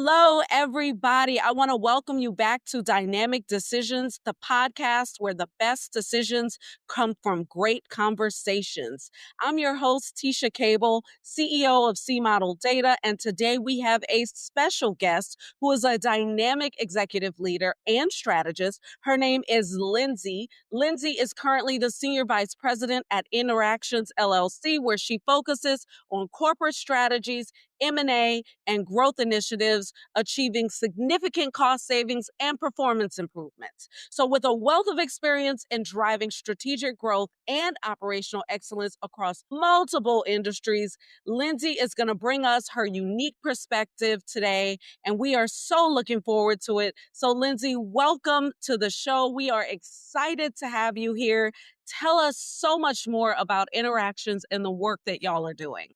Hello, everybody. I want to welcome you back to Dynamic Decisions, the podcast where the best decisions come from great conversations. I'm your host, Teasha Cable, CEO of SVP Data, and today we have a special guest who is a dynamic executive leader and strategist. Her name is Lindsay. Lindsay is currently the Senior Vice President at atInteractions, LLC, where she focuses on corporate strategies, M&A, and growth initiatives, achieving significant cost savings and performance improvements. So with a wealth of experience in driving strategic growth and operational excellence across multiple industries, Lindsay is going to bring us her unique perspective today, and we are so looking forward to it. So Lindsay, welcome to the show. We are excited to have you here. Tell us so much more about interactions and the work that y'all are doing.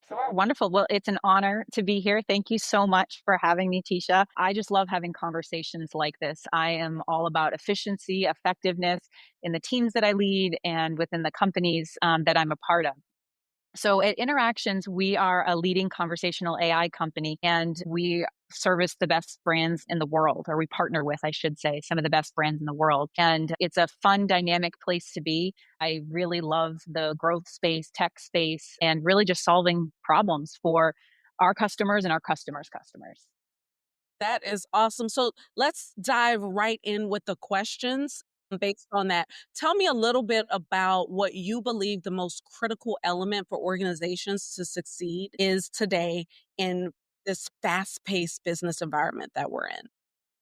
Sure. Wonderful. Well, it's an honor to be here. Thank you so much for having me, Teasha. I just love having conversations like this. I am all about efficiency, effectiveness in the teams that I lead and within the companies that I'm a part of. So at Interactions, we are a leading conversational AI company, and we service the best brands in the world, or we partner with, I should say, some of the best brands in the world. And it's a fun, dynamic place to be. I really love the growth space, tech space, and really just solving problems for our customers and our customers' customers. That is awesome. So let's dive right in with the questions based on that. Tell me a little bit about what you believe the most critical element for organizations to succeed is today in this fast-paced business environment that we're in.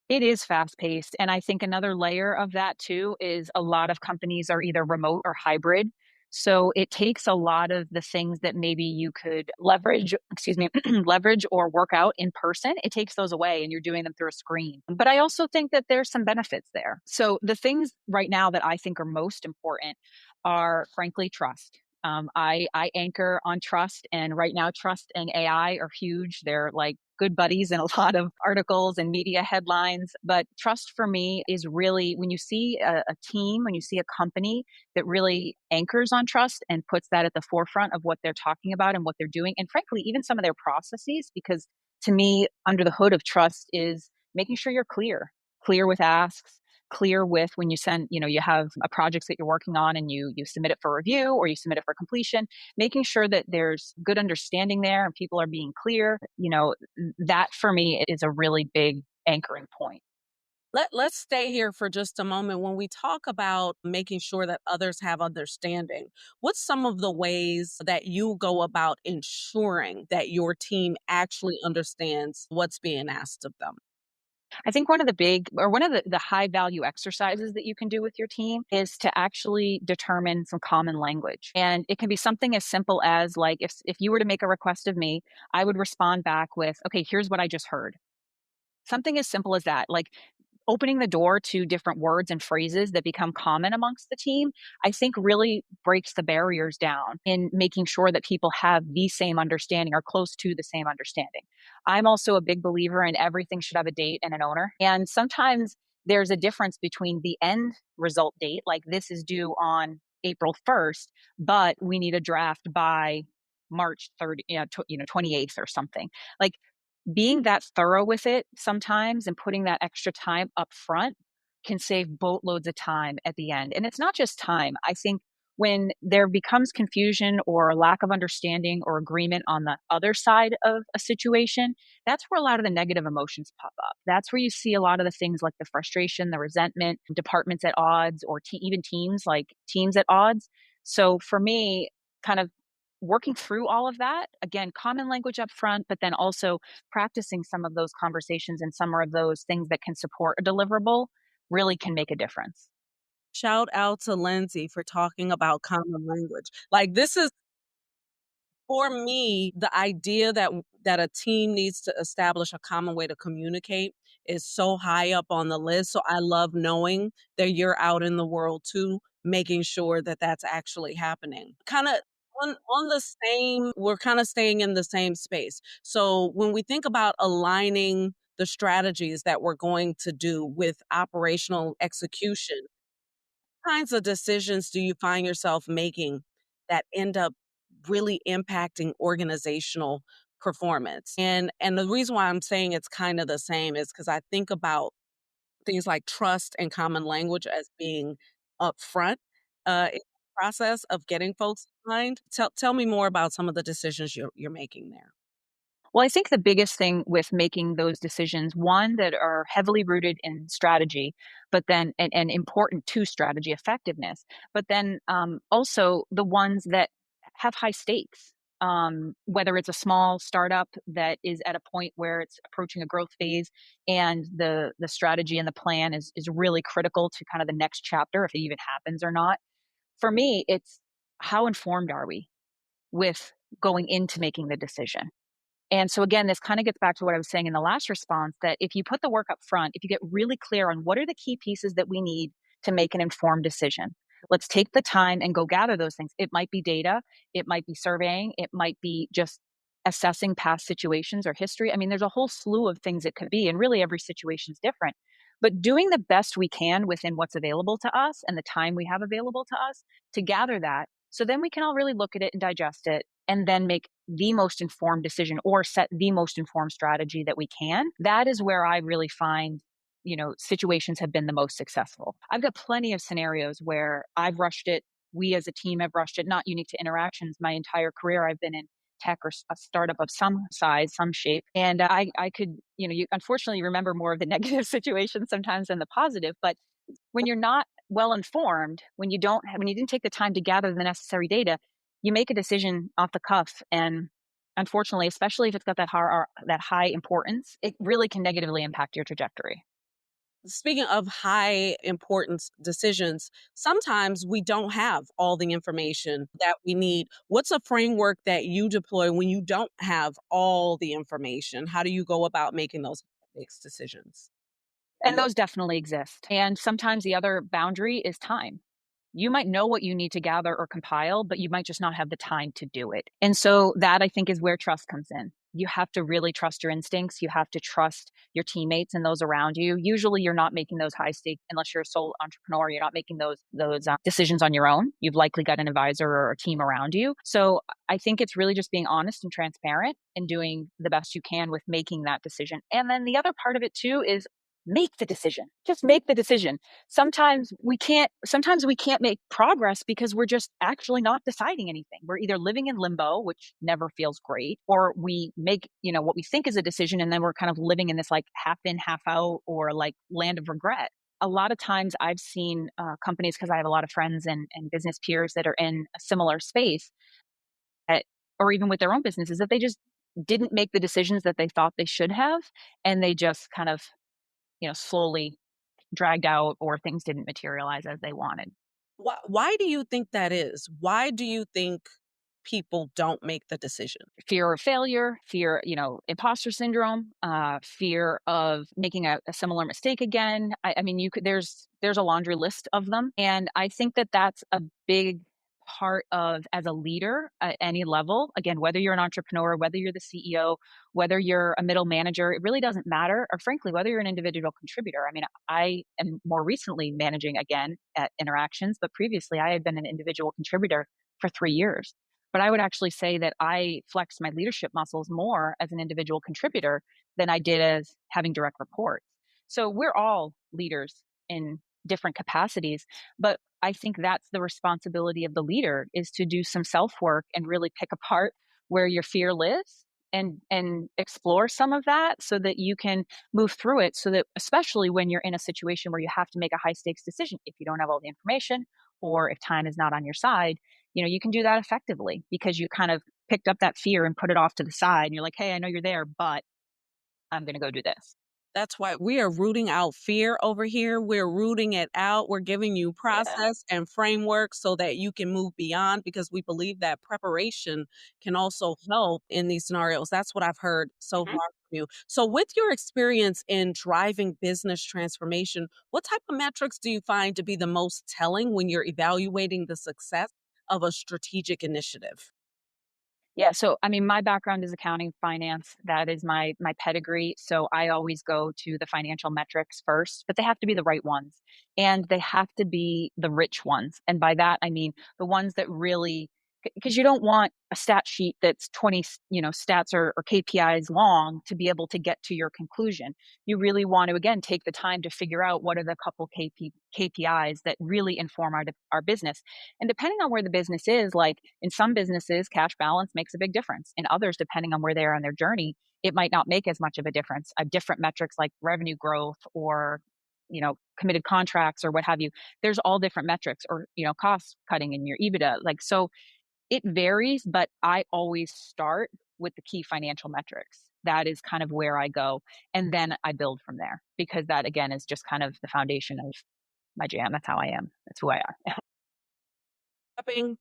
It is fast paced. And I think another layer of that too is a lot of companies are either remote or hybrid. So it takes a lot of the things that maybe you could leverage, leverage or work out in person. It takes those away and you're doing them through a screen. But I also think that there's some benefits there. So the things right now that I think are most important are frankly trust. I anchor on trust, and right now, trust and AI are huge. They're like good buddies in a lot of articles and media headlines. But trust for me is really when you see a team, when you see a company that really anchors on trust and puts that at the forefront of what they're talking about and what they're doing, and frankly, even some of their processes, because to me, under the hood of trust is making sure you're clear with asks, clear with when you send, you have a project that you're working on and you submit it for review or you submit it for completion, making sure that there's good understanding there and people are being clear, that for me is a really big anchoring point. Let's stay here for just a moment. When we talk about making sure that others have understanding, what's some of the ways that you go about ensuring that your team actually understands what's being asked of them? I think one of the high value exercises that you can do with your team is to actually determine some common language. And it can be something as simple as like, if you were to make a request of me, I would respond back with, okay, here's what I just heard. Something as simple as that, like opening the door to different words and phrases that become common amongst the team, I think really breaks the barriers down in making sure that people have the same understanding or close to the same understanding. I'm also a big believer in everything should have a date and an owner. And sometimes there's a difference between the end result date, like this is due on April 1st, but we need a draft by March 30, 28th or something. Like being that thorough with it sometimes and putting that extra time up front can save boatloads of time at the end. And it's not just time. I think when there becomes confusion or a lack of understanding or agreement on the other side of a situation, that's where a lot of the negative emotions pop up. That's where you see a lot of the things like the frustration, the resentment, departments at odds, or even teams like teams at odds. So for me, kind of working through all of that, again, common language up front, but then also practicing some of those conversations and some of those things that can support a deliverable really can make a difference. Shout out to Lindsay for talking about common language. Like this is for me, the idea that a team needs to establish a common way to communicate is so high up on the list. So I love knowing that you're out in the world too, making sure that that's actually happening. Kind of on the same, we're kind of staying in the same space. So when we think about aligning the strategies that we're going to do with operational execution, kinds of decisions do you find yourself making that end up really impacting organizational performance. And the reason why I'm saying it's kind of the same is because I think about things like trust and common language as being upfront in the process of getting folks aligned. Tell me more about some of the decisions you're making there. Well, I think the biggest thing with making those decisions, one, that are heavily rooted in strategy, but then and important to strategy effectiveness, but then also the ones that have high stakes. Whether it's a small startup that is at a point where it's approaching a growth phase and the strategy and the plan is really critical to kind of the next chapter, if it even happens or not. For me, it's how informed are we with going into making the decision? And so again, this kind of gets back to what I was saying in the last response, that if you put the work up front, if you get really clear on what are the key pieces that we need to make an informed decision, let's take the time and go gather those things. It might be data, it might be surveying, it might be just assessing past situations or history. I mean, there's a whole slew of things it could be, and really every situation is different. But doing the best we can within what's available to us and the time we have available to us to gather that. So then we can all really look at it and digest it and then make the most informed decision or set the most informed strategy that we can. That is where I really find, situations have been the most successful. I've got plenty of scenarios where I've rushed it. We as a team have rushed it, not unique to interactions. My entire career, I've been in tech or a startup of some size, some shape. And I could, you unfortunately remember more of the negative situations sometimes than the positive, but when you're not well informed, when you didn't take the time to gather the necessary data, you make a decision off the cuff. And unfortunately, especially if it's got that high importance, it really can negatively impact your trajectory. Speaking of high importance decisions, sometimes we don't have all the information that we need. What's a framework that you deploy when you don't have all the information? How do you go about making those decisions? And those definitely exist. And sometimes the other boundary is time. You might know what you need to gather or compile, but you might just not have the time to do it. And so that, I think, is where trust comes in. You have to really trust your instincts. You have to trust your teammates and those around you. Usually you're not making those high stakes unless you're a sole entrepreneur. You're not making those decisions on your own. You've likely got an advisor or a team around you. So I think it's really just being honest and transparent and doing the best you can with making that decision. And then the other part of it too is make the decision. Just make the decision. Sometimes we can't make progress because we're just actually not deciding anything. We're either living in limbo, which never feels great, or we make, what we think is a decision and then we're kind of living in this like half in, half out, or like land of regret. A lot of times I've seen companies, because I have a lot of friends and business peers that are in a similar space, that, or even with their own businesses, that they just didn't make the decisions that they thought they should have. And they just kind of, slowly dragged out, or things didn't materialize as they wanted. Why do you think that is? Why do you think people don't make the decision? Fear of failure, fear, imposter syndrome, fear of making a similar mistake again. I mean, there's a laundry list of them, and I think that that's a big part of, as a leader at any level. Again, whether you're an entrepreneur, whether you're the CEO, whether you're a middle manager, it really doesn't matter. Or frankly, whether you're an individual contributor. I mean, I am more recently managing again at Interactions, but previously I had been an individual contributor for 3 years. But I would actually say that I flexed my leadership muscles more as an individual contributor than I did as having direct reports. So we're all leaders in different capacities, but I think that's the responsibility of the leader, is to do some self-work and really pick apart where your fear lives and explore some of that so that you can move through it, so that especially when you're in a situation where you have to make a high stakes decision, if you don't have all the information or if time is not on your side, you can do that effectively because you kind of picked up that fear and put it off to the side. And you're like, hey, I know you're there, but I'm going to go do this. That's why we are rooting out fear over here. We're rooting it out. We're giving you Yeah. process and framework so that you can move beyond, because we believe that preparation can also help in these scenarios. That's what I've heard so far Mhm. from you. So, with your experience in driving business transformation, what type of metrics do you find to be the most telling when you're evaluating the success of a strategic initiative? Yeah. So, I mean, my background is accounting, finance. That is my pedigree. So I always go to the financial metrics first, but they have to be the right ones, and they have to be the rich ones. And by that, I mean the ones that really because you don't want a stat sheet that's 20, stats or KPIs long to be able to get to your conclusion. You really want to, again, take the time to figure out what are the couple KPIs that really inform our business. And depending on where the business is, like in some businesses, cash balance makes a big difference. In others, depending on where they are on their journey, it might not make as much of a difference. I have different metrics like revenue growth or committed contracts or what have you. There's all different metrics, or cost cutting in your EBITDA. Like, so it varies, but I always start with the key financial metrics. That is kind of where I go. And then I build from there, because that, again, is just kind of the foundation of my jam. That's how I am. That's who I are.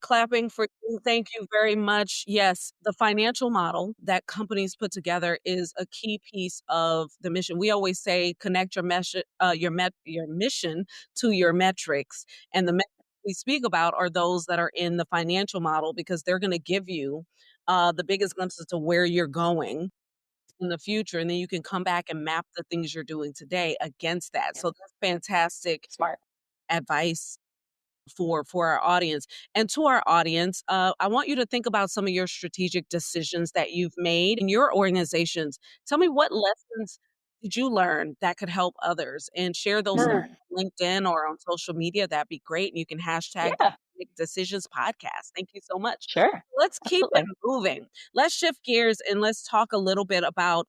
Clapping for you. Thank you very much. Yes, the financial model that companies put together is a key piece of the mission. We always say connect your mission to your metrics, and the metrics we speak about are those that are in the financial model, because they're going to give you the biggest glimpses to where you're going in the future, and then you can come back and map the things you're doing today against that. So that's fantastic Smart. advice for our audience. And to our audience, I want you to think about some of your strategic decisions that you've made in your organizations. Tell me, what lessons did you learn that could help others, and share those on LinkedIn or on social media. That'd be great. And you can hashtag Yeah, Decisions Podcast. Thank you so much. sure. Let's keep it Absolutely. moving. Let's shift gears and let's talk a little bit about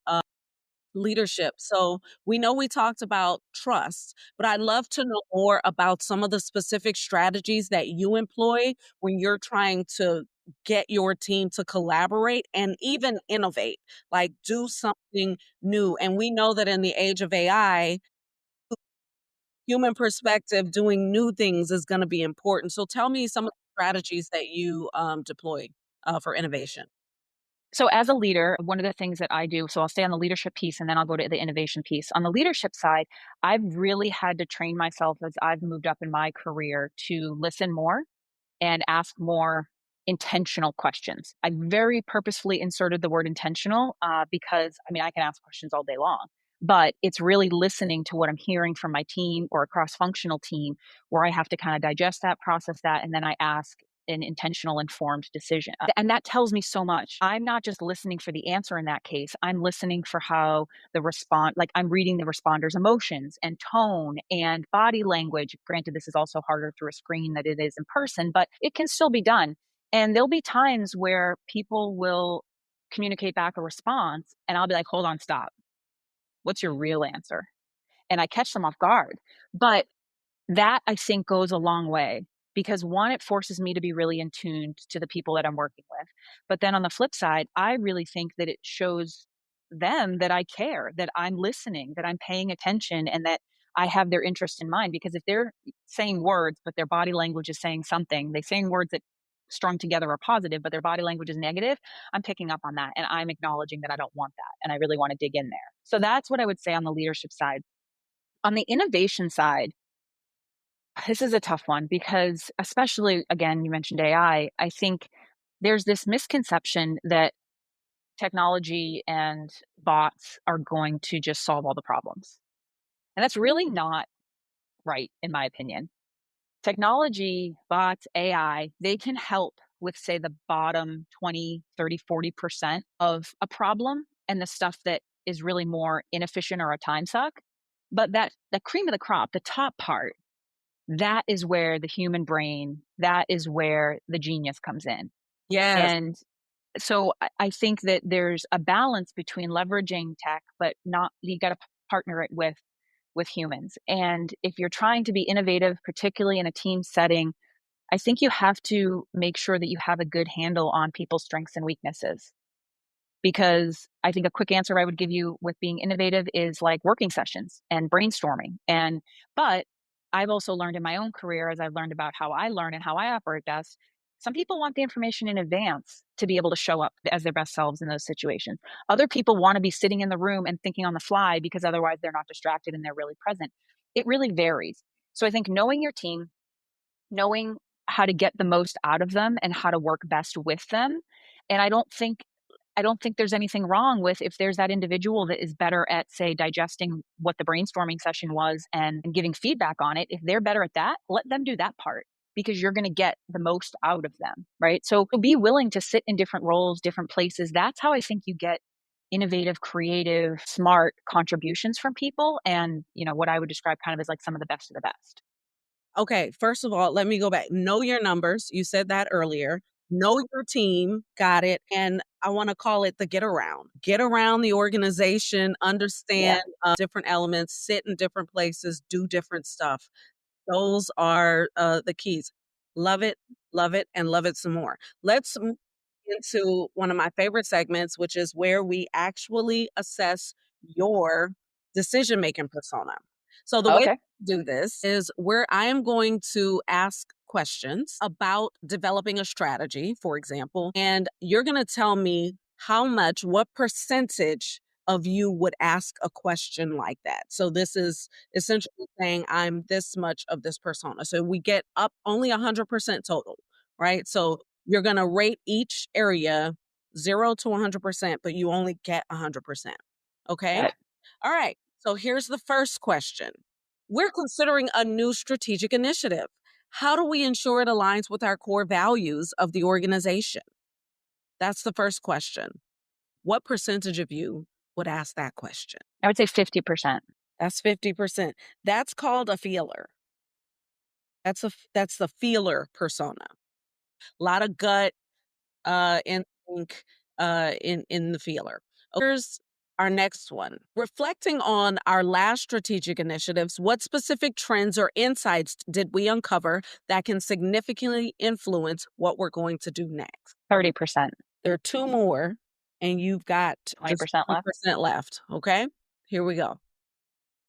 leadership. So we know we talked about trust, but I'd love to know more about some of the specific strategies that you employ when you're trying to get your team to collaborate and even innovate, like do something new. And we know that in the age of AI, human perspective, doing new things is going to be important. So tell me some of the strategies that you deploy for innovation. So as a leader, one of the things that I do, so I'll stay on the leadership piece and then I'll go to the innovation piece. On the leadership side, I've really had to train myself as I've moved up in my career to listen more and ask more intentional questions. I very purposefully inserted the word intentional because, I mean, I can ask questions all day long, but it's really listening to what I'm hearing from my team or a cross-functional team, where I have to kind of digest that, process that, and then I ask an intentional, informed decision. And that tells me so much. I'm not just listening for the answer in that case. I'm listening for how like I'm reading the responder's emotions and tone and body language. Granted, this is also harder through a screen than it is in person, but it can still be done. And there'll be times where people will communicate back a response and I'll be like, hold on, stop. What's your real answer? And I catch them off guard. But that, I think, goes a long way, because one, it forces me to be really in tune to the people that I'm working with. But then on the flip side, I really think that it shows them that I care, that I'm listening, that I'm paying attention, and that I have their interest in mind. Because if they're saying words, but their body language is saying something, they're saying words that strung together are positive, but their body language is negative, I'm picking up on that and I'm acknowledging that I don't want that. And I really want to dig in there. So that's what I would say on the leadership side. On the innovation side, this is a tough one because, especially, again, you mentioned AI. I think there's this misconception that technology and bots are going to just solve all the problems. And that's really not right, in my opinion. Technology, bots, AI, they can help with, say, the bottom 20, 30, 40% of a problem, and the stuff that is really more inefficient or a time suck. But that the cream of the crop, the top part, that is where the human brain, that is where the genius comes in. Yes. And so I think that there's a balance between leveraging tech, but not, you got to partner it with humans. And if you're trying to be innovative, particularly in a team setting, I think you have to make sure that you have a good handle on people's strengths and weaknesses. Because I think a quick answer I would give you with being innovative is like working sessions and brainstorming. But I've also learned in my own career, as I've learned about how I learn and how I operate best, some people want the information in advance to be able to show up as their best selves in those situations. Other people want to be sitting in the room and thinking on the fly, because otherwise they're not distracted and they're really present. It really varies. So I think knowing your team, knowing how to get the most out of them and how to work best with them. And I don't think there's anything wrong with, if there's that individual that is better at, say, digesting what the brainstorming session was and giving feedback on it. If they're better at that, let them do that part. because you're going to get the most out of them, right? So be willing to sit in different roles, different places. That's how I think you get innovative, creative, smart contributions from people. And, what I would describe kind of as like some of the best of the best. Okay, first of all, let me go back. Know your numbers. You said that earlier. Know your team. Got it. And I want to call it the get around. Get around the organization, understand different elements, sit in different places, do different stuff. Those are the keys. Love it, and love it some more. Let's move into one of my favorite segments, which is where we actually assess your decision making persona. So the way Okay. do this is where I am going to ask questions about developing a strategy, for example, and you're going to tell me what percentage of you would ask a question like that. So this is essentially saying I'm this much of this persona. So we get up only 100% total, right? So you're going to rate each area 0 to 100%, but you only get 100%. Okay? Got it. All right. So here's the first question. We're considering a new strategic initiative. How do we ensure it aligns with our core values of the organization? That's the first question. What percentage of you would ask that question? I would say 50%. That's 50%. That's called a feeler. That's the feeler persona. A lot of gut instinct in the feeler. Here's our next one. Reflecting on our last strategic initiatives, what specific trends or insights did we uncover that can significantly influence what we're going to do next? 30%. There are two more, and you've got just 20% left. 20% left. Okay, here we go.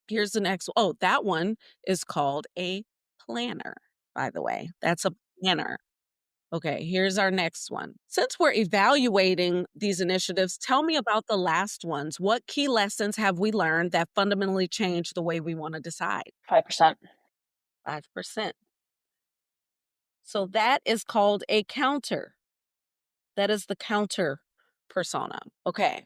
Here's the next one. Oh, that one is called a planner, by the way. That's a planner. Okay, here's our next one. Since we're evaluating these initiatives, tell me about the last ones. What key lessons have we learned that fundamentally change the way we want to decide? 5%. 5%. So that is called a counter. That is the counter persona. Okay.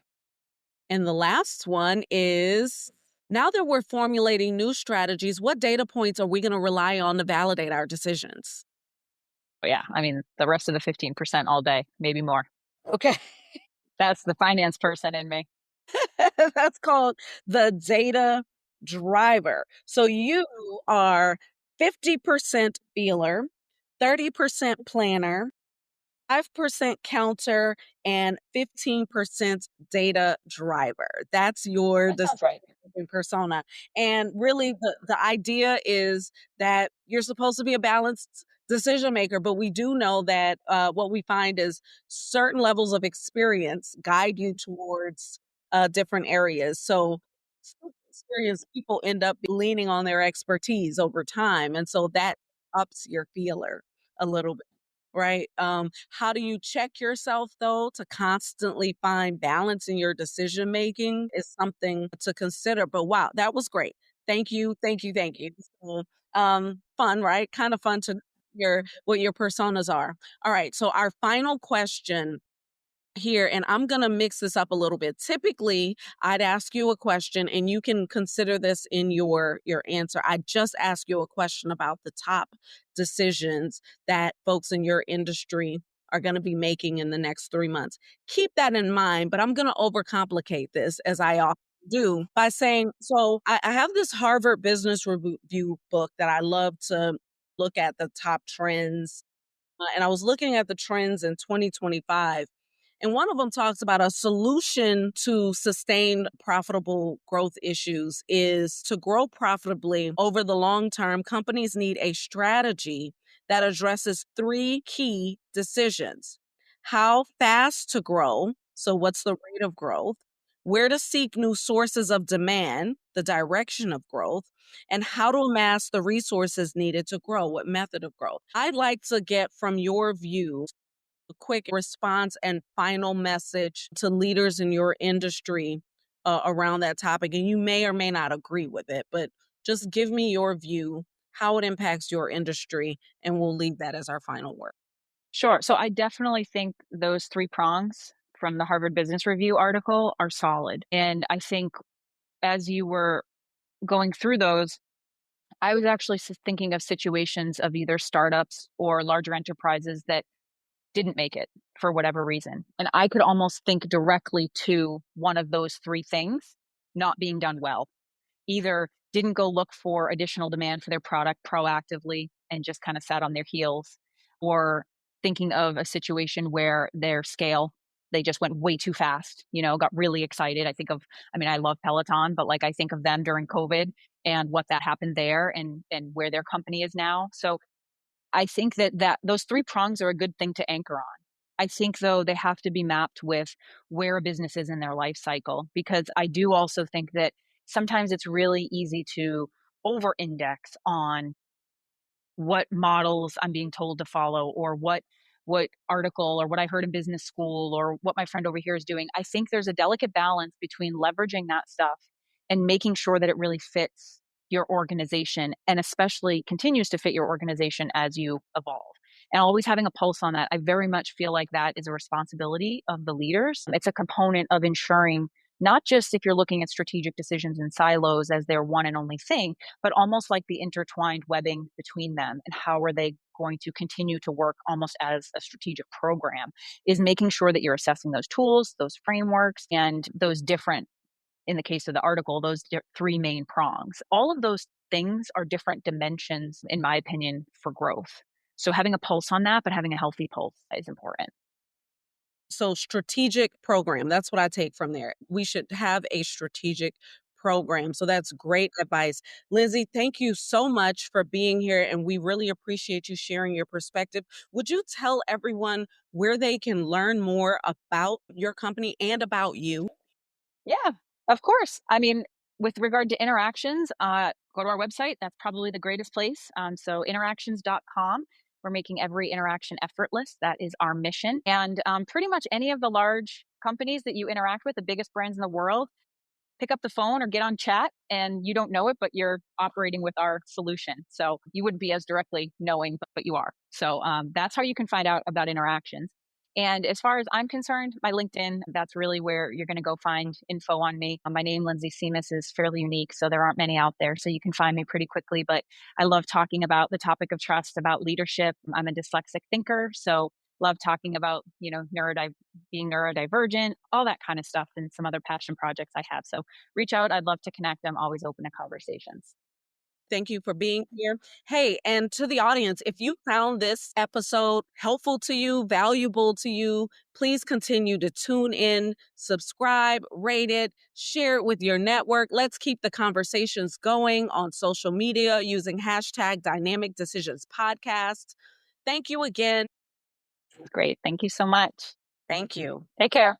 And the last one is now that we're formulating new strategies, what data points are we going to rely on to validate our decisions? But yeah, I mean, the rest of the 15% all day, maybe more. Okay. That's the finance person in me. That's called the data driver. So you are 50% feeler, 30% planner, 5% counter, and 15% data driver. That's your That sounds right. decision persona. And really, the idea is that you're supposed to be a balanced decision maker, but we do know that what we find is certain levels of experience guide you towards different areas. So, some experienced people end up leaning on their expertise over time. And so that ups your feeler a little bit. Right. How do you check yourself though to constantly find balance in your decision making is something to consider. But wow, that was great. Thank you. Thank you. Thank you. So, fun, right? Kind of fun to hear what your personas are. All right. So our final question here, and I'm going to mix this up a little bit. Typically, I'd ask you a question and you can consider this in your answer. I just ask you a question about the top decisions that folks in your industry are going to be making in the next 3 months. Keep that in mind, but I'm going to overcomplicate this as I often do by saying, so I have this Harvard Business Review book that I love to look at the top trends and I was looking at the trends in 2025, and one of them talks about a solution to sustain profitable growth issues is to grow profitably over the long term. Companies need a strategy that addresses three key decisions: how fast to grow, so what's the rate of growth, where to seek new sources of demand, the direction of growth, and how to amass the resources needed to grow, what method of growth. I'd like to get from your view a quick response and final message to leaders in your industry around that topic. And you may or may not agree with it, but just give me your view, how it impacts your industry, and we'll leave that as our final word. Sure. So I definitely think those three prongs from the Harvard Business Review article are solid. And I think as you were going through those, I was actually thinking of situations of either startups or larger enterprises that didn't make it for whatever reason. And I could almost think directly to one of those three things not being done well. Either didn't go look for additional demand for their product proactively and just kind of sat on their heels, or thinking of a situation where their scale, they just went way too fast, got really excited. I love Peloton, but like I think of them during COVID and what that happened there and where their company is now. So I think that those three prongs are a good thing to anchor on. I think, though, they have to be mapped with where a business is in their life cycle, because I do also think that sometimes it's really easy to over index on what models I'm being told to follow, or what article or what I heard in business school or what my friend over here is doing. I think there's a delicate balance between leveraging that stuff and making sure that it really fits your organization, and especially continues to fit your organization as you evolve. And always having a pulse on that. I very much feel like that is a responsibility of the leaders. It's a component of ensuring, not just if you're looking at strategic decisions in silos as their one and only thing, but almost like the intertwined webbing between them, and how are they going to continue to work almost as a strategic program, is making sure that you're assessing those tools, those frameworks, and those different, in the case of the article, those three main prongs. All of those things are different dimensions, in my opinion, for growth. So having a pulse on that, but having a healthy pulse is important. So strategic program, that's what I take from there. We should have a strategic program. So that's great advice. Lindsay, thank you so much for being here, and we really appreciate you sharing your perspective. Would you tell everyone where they can learn more about your company and about you? Yeah, of course. With regard to interactions, go to our website. That's probably the greatest place. So interactions.com. We're making every interaction effortless. That is our mission. And pretty much any of the large companies that you interact with, the biggest brands in the world, pick up the phone or get on chat, and you don't know it, but you're operating with our solution. So you wouldn't be as directly knowing, but you are. So that's how you can find out about interactions. And as far as I'm concerned, my LinkedIn, that's really where you're going to go find info on me. My name, Lindsay Semas, is fairly unique, so there aren't many out there. So you can find me pretty quickly. But I love talking about the topic of trust, about leadership. I'm a dyslexic thinker, so love talking about, being neurodivergent, all that kind of stuff, and some other passion projects I have. So reach out. I'd love to connect. I'm always open to conversations. Thank you for being here. Hey, and to the audience, if you found this episode helpful to you, valuable to you, please continue to tune in, subscribe, rate it, share it with your network. Let's keep the conversations going on social media using hashtag Dynamic Decisions Podcast. Thank you again. Great. Thank you so much. Thank you. Take care.